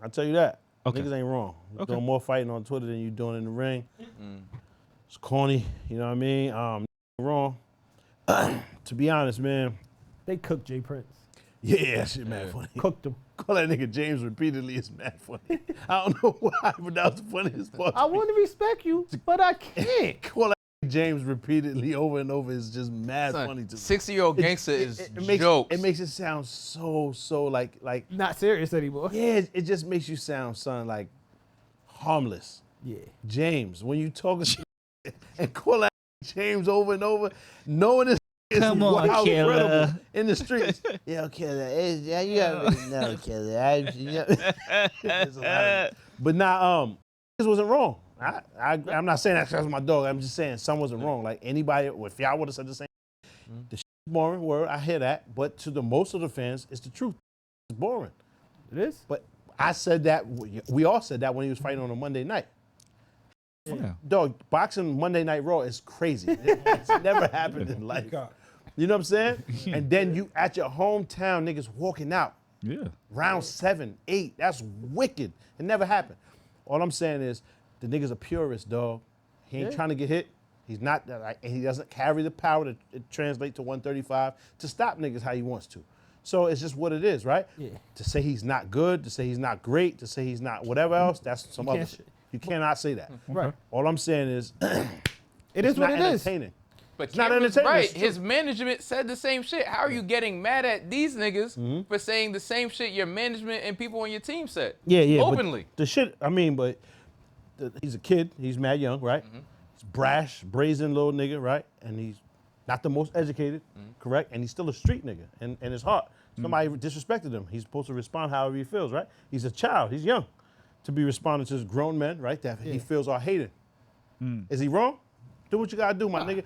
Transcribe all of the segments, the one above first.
I tell you that. Okay. Niggas ain't wrong. You Okay. doing more fighting on Twitter than you doing in the ring. It's corny, you know what I mean? Wrong. To be honest, man. They cooked Jay Prince. Yeah, that shit mad funny. Cooked him. Call that nigga James repeatedly is mad funny. I don't know why, but that was the funniest part. I want to respect you, but I can't. Call that nigga James repeatedly over and over is just mad funny to me. 60-year-old gangster is makes, jokes. It makes it sound so like Not serious anymore. yeah, it just makes you sound, son, like harmless. Yeah. James, when you talking and call that James over and over, knowing this is Come on, wild killer. credible in the streets. Yo, killer, yeah, you already know, killer. It's hilarious. But now, this wasn't wrong. I'm not saying that because my dog. I'm just saying some wasn't wrong. Like anybody, if y'all would have said the same, the shit is boring. Word, I hear that. But to the most of the fans, it's the truth. It's boring. It is? But I said that. We all said that when he was fighting on a Monday night. Yeah. Dog, boxing Monday Night Raw is crazy. It's never happened in life. You know what I'm saying? And then you at your hometown, niggas walking out. Yeah. Round 7, 8. That's wicked. It never happened. All I'm saying is the nigga's a purist, dog. He ain't trying to get hit. He's not. He doesn't carry the power to translate to 135 to stop niggas how he wants to. So it's just what it is, right? Yeah. To say he's not good, to say he's not great, to say he's not whatever else, that's some other shit. You cannot say that. Right. All I'm saying is it is what it is. Entertaining. But It's not Cameron's entertaining. right. It's true. His management said the same shit. How are you getting mad at these niggas for saying the same shit your management and people on your team said? Yeah. Openly. But the shit, I mean, he's a kid. He's mad young, right? He's brash, brazen little nigga, right? And he's not the most educated, correct? And he's still a street nigga. And his heart, somebody disrespected him. He's supposed to respond however he feels, right? He's a child. He's young to be responding to grown men, right? That he feels are hated. Is he wrong? Do what you gotta do, my nigga.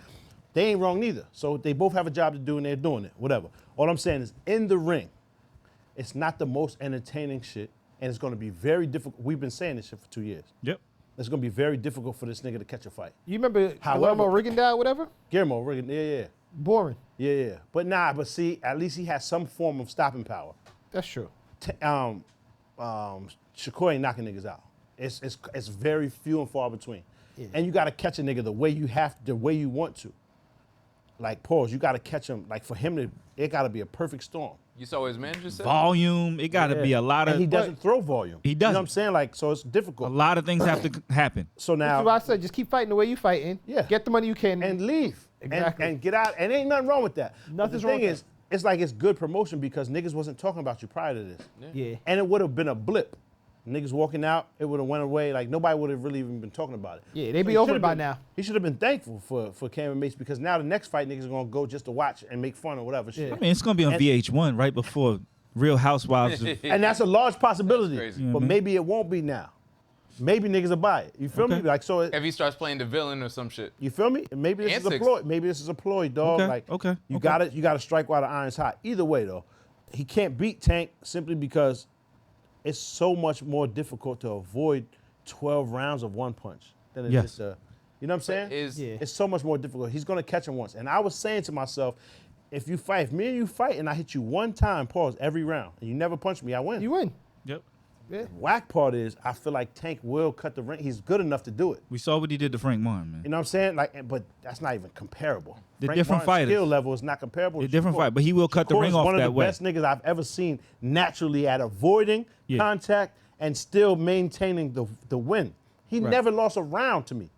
They ain't wrong neither. So they both have a job to do and they're doing it, whatever. All I'm saying is in the ring, it's not the most entertaining shit and it's gonna be very difficult. We've been saying this shit for 2 years. Yep. It's gonna be very difficult for this nigga to catch a fight. You remember Guillermo Rigondeaux, whatever? Guillermo Rigondeaux, yeah. Boring. Yeah. But see, at least he has some form of stopping power. That's true. Shakur ain't knocking niggas out. It's very few and far between. Yeah. And you gotta catch a nigga the way you want to. Like, pause, you gotta catch him, like for him it gotta be a perfect storm. You saw what his manager said? Volume. It got to be a lot of. And he doesn't throw volume. He doesn't. You know what I'm saying? Like, so it's difficult. A lot of things have to happen. So now. That's what I said. Just keep fighting the way you fighting. Yeah. Get the money you can. And leave. Exactly. And get out. And ain't nothing wrong with that. Nothing's the wrong thing with is, it's like it's good promotion because niggas wasn't talking about you prior to this. Yeah. And it would have been a blip. Niggas walking out, it would have went away. Like, nobody would have really even been talking about it. Yeah, they be over it by now. He should have been thankful for Camron Mase because now the next fight niggas are going to go just to watch and make fun or whatever. Yeah. I mean, it's going to be on VH1 right before Real Housewives. And that's a large possibility. That's crazy. But maybe it won't be now. Maybe niggas will buy it. You feel me? Like, so If he starts playing the villain or some shit. you feel me? Maybe this is a Antics. ploy. Maybe this is a ploy, dog. Okay, Like, okay, You okay. gotta strike while the iron's hot. Either way, though, he can't beat Tank simply because it's so much more difficult to avoid 12 rounds of one punch than it Yes. is to, you know what I'm saying? Yeah. It's so much more difficult. He's gonna catch him once. And I was saying to myself, if me and you fight and I hit you one time, pause, every round, and you never punch me, I win. You win. Yep. Yeah. Whack part is, I feel like Tank will cut the ring. He's good enough to do it. We saw what he did to Frank Martin, man. You know what I'm saying? Like, but that's not even comparable. They're Frank different Martin's fighters. skill level is not comparable. They're to different Shakur. fight, but he will cut the Shakur ring is off one of that the way. best niggas I've ever seen naturally at avoiding Yeah. contact and still maintaining the win. He Right. never lost a round to me.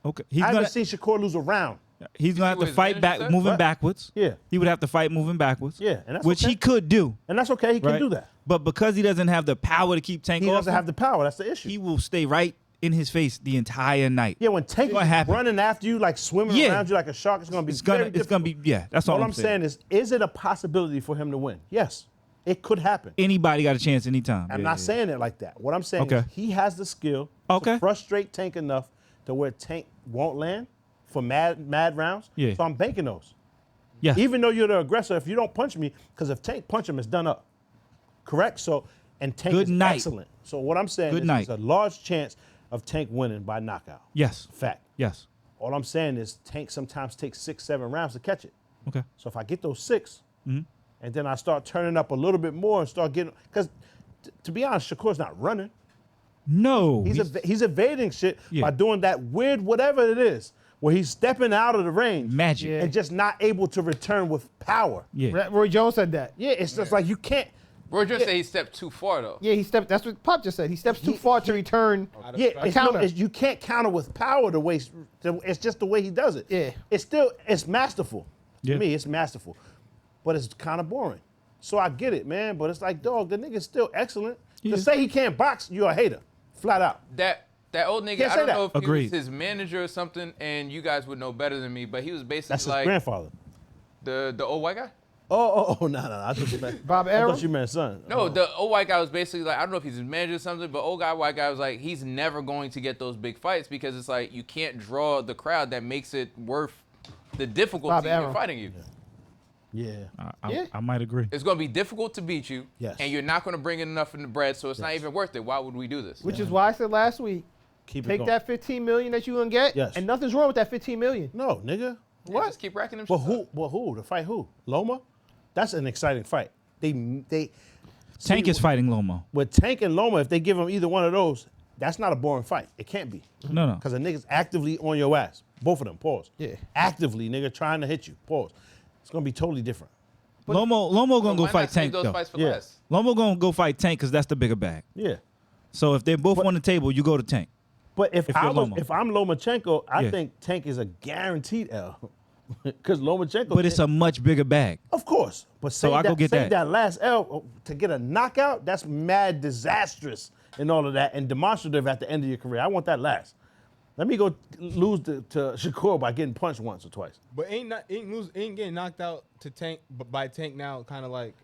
Okay. I haven't seen Shakur lose a round. He's gonna have what to his fight manager back, said? moving Right. backwards. Yeah. He would have to fight moving backwards. Yeah, and that's which okay. he could do. And that's okay. He right? can do that. But because he doesn't have the power to keep Tank He off, doesn't have the power. That's the issue. he will stay right in his face the entire night. Yeah, when Tank What is happened? running after you, like swimming Yeah. around you like a shark, it's gonna be It's gonna very difficult. be that's all All I'm I'm saying is it a possibility for him to win? Yes, it could happen. Anybody got a chance anytime. I'm Yeah, not yeah. saying it like that. What I'm saying Okay. is he has the skill Okay. to frustrate Tank enough to where Tank won't land for mad rounds. Yeah. So I'm banking those. Yeah. Even though you're the aggressor, if you don't punch me, because if Tank punch him, it's done up. Correct? So, and Tank Good is night. excellent. So what I'm saying Good is night. there's a large chance of Tank winning by knockout. Yes. Fact. Yes. All I'm saying is Tank sometimes takes 6, 7 rounds to catch it. Okay. So if I get those 6, and then I start turning up a little bit more and start getting, because to be honest, Shakur's not running. No. He's evading shit Yeah. by doing that weird whatever it is, where he's stepping out of the range magic. Yeah. and just not able to return with power. Yeah. Roy Jones said that. Yeah, it's just like you can't. Roy just said he stepped too far though. Yeah, he stepped. That's what Pop just said. He steps too far to return. Yeah, counter. you can't counter with power the way. It's just the way he does it. Yeah. It's masterful. Yeah. To me, it's masterful, but it's kind of boring. So I get it, man. But it's like, dog, the nigga's still excellent. Yeah. To say he can't box, you're a hater, flat out. That old nigga, Can't I say don't that. know if he Agreed. was his manager or something, and you guys would know better than me, but he was basically That's his like grandfather. the old white guy. No. I thought you meant Bob I Arum? thought you meant son. No, the old white guy was basically like, I don't know if he's his manager or something, but white guy was like, he's never going to get those big fights because it's like you can't draw the crowd that makes it worth the difficulty Bob in Arum. fighting you. Yeah. I might agree. It's going to be difficult to beat you, Yes. and you're not going to bring in enough in the bread, so it's not even worth it. Why would we do this? Which is why I said last week, Keep it take going. that $15 million that you're gonna get, Yes. and nothing's wrong with that $15 million. No, nigga. Yeah, What? just keep racking them But shit up. who? To fight who? Loma? That's an exciting fight. They Tank see, is fighting Lomo. with Tank and Loma. If they give him either one of those, that's not a boring fight. It can't be. No. Because the nigga's actively on your ass. Both of them. Pause. Yeah. Actively, nigga, trying to hit you. Pause. It's gonna be totally different. Lomo But gonna go why fight not save Tank those though. fights for Yeah. less? Lomo gonna go fight Tank because that's the bigger bag. Yeah. So if they're both on the table, you go to Tank. But if If I you're was, Loma. if I'm Lomachenko, I Yeah. think Tank is a guaranteed L. Because Lomachenko. But it's a much bigger bag. Of course. But So save I go get save that. last L to get a knockout, that's mad disastrous and all of that and demonstrative at the end of your career. I want that last. Let me go lose to Shakur by getting punched once or twice. But ain't getting knocked out to Tank by Tank now kind of like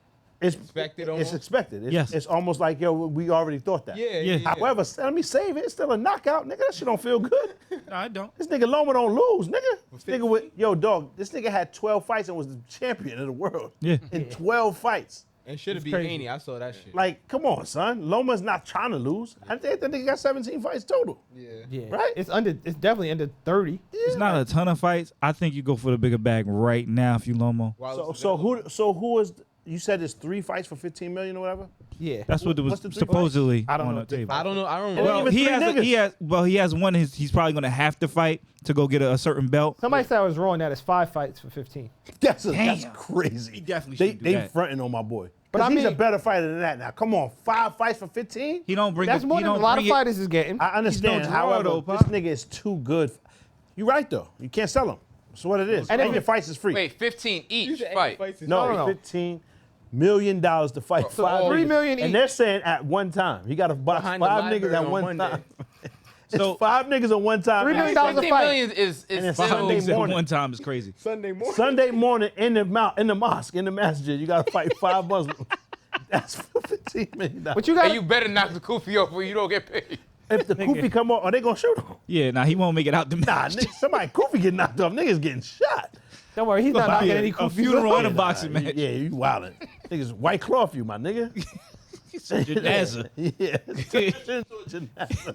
It's expected It's almost? expected. It's, Yes. it's almost like, yo, we already thought that. Yeah. However, let me save it. It's still a knockout, nigga. That shit don't feel good. No, I don't. This nigga Loma don't lose, nigga. This nigga with, yo, dog, this nigga had 12 fights and was the champion of the world. Yeah. In 12 fights. And should have It's beat crazy. Haney. I saw that shit. Like, come on, son. Loma's not trying to lose. I think that nigga got 17 fights total. Yeah. Right? It's definitely under 30. It's not a ton of fights. I think you go for the bigger bag right now if you Lomo. So who is, you said it's 3 fights for 15 million or whatever? Yeah. That's what it was What's the 3 supposedly I don't on know the if they table. I don't know. I don't And know. Well, even he 3 has, niggas. he has one. He's probably gonna have to fight to go get a certain belt. Somebody said I was wrong. That it's 5 fights for 15. That's Damn. crazy. He definitely they shouldn't do that. fronting on my boy. But But I he's a mean- better fighter than that now. Come on, 5 fights for 15? He don't bring. That's more he than a don't lot of bring it- fighters is getting. I understand. draw, However, though, this Pop. nigga is too good. You're right, though. You can't sell him. That's what it is. And And if your it- fights is free. Wait, 15 You each said Haney fight. fights is- No, No. $15 million to fight So 5 $3 niggas. million And each. they're saying at one time. He got to box Behind the 5 niggas library at on one Monday. time. So- It's 5 niggas at one time. $3 million a 15 fight. million is And then still Sunday Niggas at morning. one time is crazy. Sunday morning. Sunday morning in the mosque, in the masjid, you got to fight 5 Muslims. That's for $15 million. But you got And you better knock the kufi off or you don't get paid. If the Kufi come on, are they going to shoot him? Yeah, nah, he won't make it out the Nah, match. nigga, somebody Kufi get knocked off. Niggas getting shot. Don't worry, he's not knocking any a kufi. funeral and a Nah, boxing match. Yeah, you wildin'. Niggas white cloth you, my nigga. Janaza. Yeah.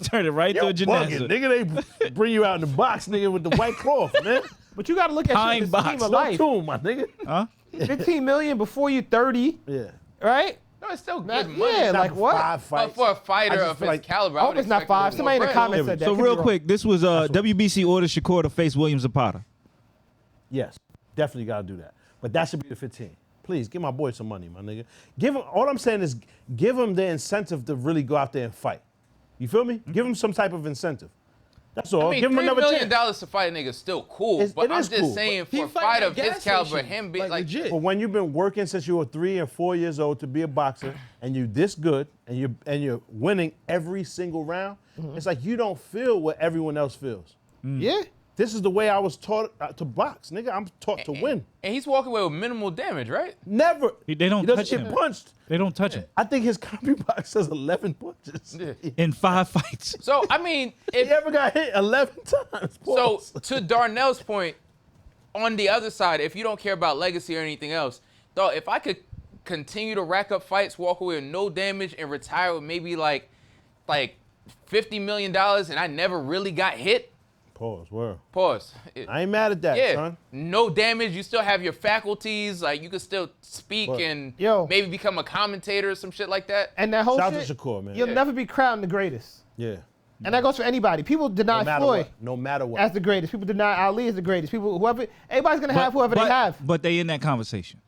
Turn it right to Yo, a bugging, janaza. nigga. They bring you out in the box, nigga, with the white cloth, man. But you got to look at Pine shit in the scheme box. of No life. tune, my nigga. Huh? 15 million before you 30, Yeah. right? No, it's still Nah, good money. yeah, Not like what? 5 But fights. for a I fighter just of feel his like- caliber, I I hope would it's not expect 5. a Somebody in the little more comments bread. said that. So Could be real wrong. quick, this was WBC ordered Shakur to face Williams Zapata. Yes, definitely got to do that. But that should be the 15. Please, give my boy some money, my nigga. Give him, all I'm saying is give him the incentive to really go out there and fight. You feel me? Give him some type of incentive. That's all. I mean, give him $3 another million chance. to fight a nigga is still cool. It But I'm is just cool, saying, He for a fighting fight at of his gas caliber, stations, him being like, legit. But when you've been working since you were 3 and 4 years old to be a boxer, and you're this good, and you're winning every single round, it's like you don't feel what everyone else feels. Yeah. This is the way I was taught to box, nigga. I'm taught to win. and he's walking away with minimal damage, right? Never. They don't He doesn't touch get him. punched. They don't touch him I think his copy box says 11 punches. in 5 fights. So, I mean, He if ever got hit 11 times. so, Pause. to Darnell's point, on the other side, if you don't care about legacy or anything else, though, if I could continue to rack up fights, walk away with no damage, and retire with maybe like $50 million, and I never really got hit, Pause. Word. Pause. I ain't mad at that, Yeah, son. no damage. You still have your faculties. Like you can still speak What? and Yo. maybe become a commentator or some shit like that. And that whole Shout out shit, to Shakur, man. you'll never be crowned the greatest. Yeah. And that goes for anybody. People deny No matter Floyd what. No matter what. as the greatest. People deny Ali as the greatest. People, whoever, everybody's gonna have whoever they have. But they in that conversation.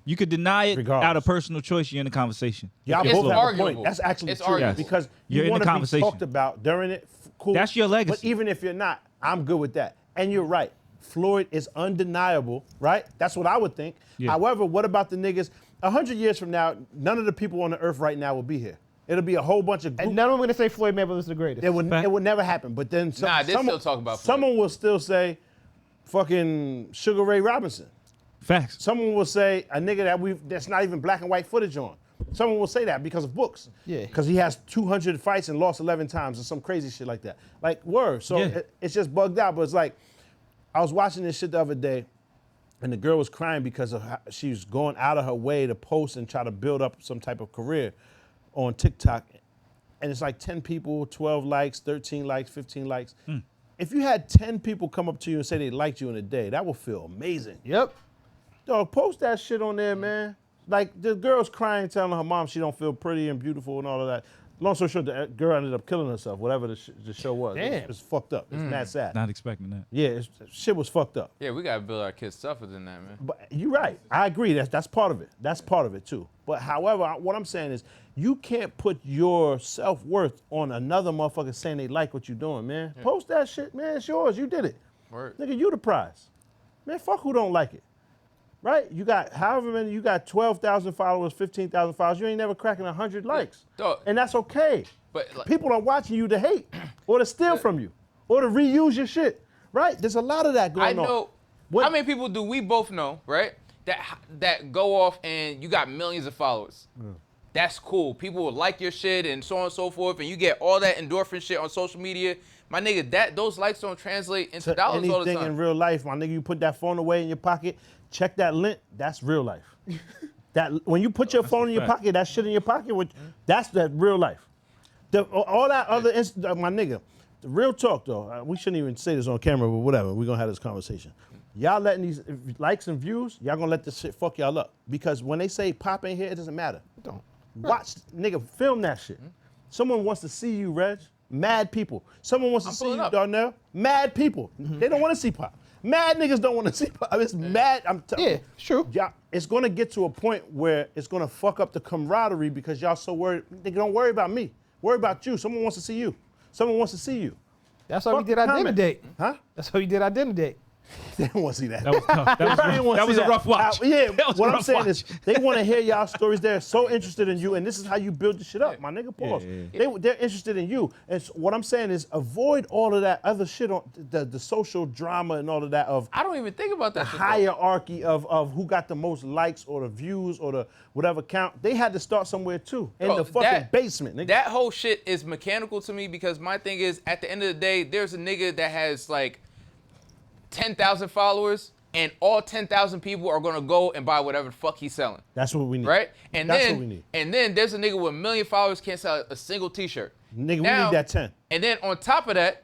You could deny it Regardless. out of personal choice. You're in the conversation. Y'all It's both have a arguable. point. That's actually It's true arguable. because You're in you the want to be conversation. talked about during it. Cool. That's your legacy. But even if you're not, I'm good with that. And you're right. Floyd is undeniable, right? That's what I would think. Yeah. However, what about the niggas? 100 years from now, none of the people on the earth right now will be here. It'll be a whole bunch of And group. none of them gonna say Floyd Mayweather was the greatest. It would Fact. never happen. But then Nah, they still talk about Floyd. someone will still say, fucking Sugar Ray Robinson. Facts. Someone will say a nigga that's not even black and white footage on. Someone will say that because of books. Yeah. Because he has 200 fights and lost 11 times or some crazy shit like that. Like, word. So Yeah. it's just bugged out. But it's like, I was watching this shit the other day, and the girl was crying because of how she was going out of her way to post and try to build up some type of career on TikTok. And it's like 10 people, 12 likes, 13 likes, 15 likes. If you had 10 people come up to you and say they liked you in a day, that would feel amazing. Yep. Dog, post that shit on there, man. Like, the girl's crying, telling her mom she don't feel pretty and beautiful and all of that. Long story short, the girl ended up killing herself, whatever the show was. Damn. It's fucked up. It's mad sad. Not expecting that. Yeah, shit was fucked up. Yeah, we gotta build our kids tougher than that, man. But you're right. I agree. That's part of it. That's part of it, too. But however, what I'm saying is you can't put your self-worth on another motherfucker saying they like what you're doing, man. Post that shit, man. It's yours. You did it. Word. Nigga, you the prize. Man, fuck who don't like it. Right? You got however many, you got 12,000 followers, 15,000 followers. You ain't never cracking 100 likes. Dog. And that's okay. But like, People are watching you to hate or to steal from you or to reuse your shit. Right? There's a lot of that I going on. know. What- How many people do we both know, right? That go off and you got millions of followers. That's cool. People will like your shit and so on and so forth, and you get all that endorphin shit on social media. My nigga, those likes don't translate into To dollars all the anything in time. real life, my nigga, you put that phone away in your pocket, check that lint, that's real life. That when you put your phone in your fact. pocket, that shit in your pocket, that's that real life. All that other, my nigga, the real talk though, we shouldn't even say this on camera, but whatever, we're gonna have this conversation. Y'all letting these likes and views, y'all gonna let this shit fuck y'all up. Because when they say pop in here, it doesn't matter. Don't. Watch, nigga, film that shit. Someone wants to see you, Reg. Mad people. Someone wants to see pulling you, up. Darnell. Mad people. They don't want to see pop. Mad niggas don't want to see pop. It's mad. I'm telling Yeah, you. it's true. Y'all, it's going to get to a point where it's going to fuck up the camaraderie because y'all so worried. Nigga, don't worry about me. Worry about you. Someone wants to see you. Someone wants to see you. That's why we Fuck did our dinner comment. date. Huh? That's why we did our dinner date. They don't want to see that. That was tough. That was a rough watch. Yeah, That was a what I'm rough saying watch. is they want to hear y'all stories. They're so interested in you, and this is how you build the shit up, my nigga. Pause. They're interested in you, and so what I'm saying is avoid all of that other shit on the social drama and all of that of I don't even think about that shit. though. hierarchy of who got the most likes or the views or the whatever count. They had to start somewhere too, in Bro, the fucking that- basement, nigga. That whole shit is mechanical to me because my thing is, at the end of the day, there's a nigga that has like 10,000 followers, and all 10,000 people are gonna go and buy whatever the fuck he's selling, That's what we need. right? And That's then, what we need. and then there's a nigga with 1 million followers can't sell a single T-shirt. Nigga, we Now- need that 10. And then on top of that,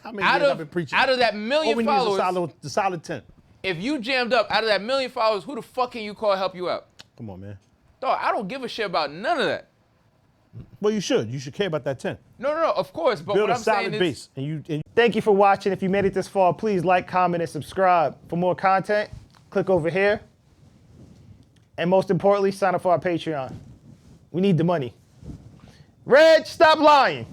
How many out years I've been of preaching? that All million we need is followers, the solid 10. if you jammed up out of that 1 million followers, who the fuck can you call to help you out? Come on, man. Dog, I don't give a shit about none of that. Well, you should. You should care about that 10. No, of course. But Build what a I'm saying solid is, base, and you Thank you for watching. If you made it this far, please like, comment, and subscribe. For more content, click over here. And most importantly, sign up for our Patreon. We need the money. Reg, stop lying.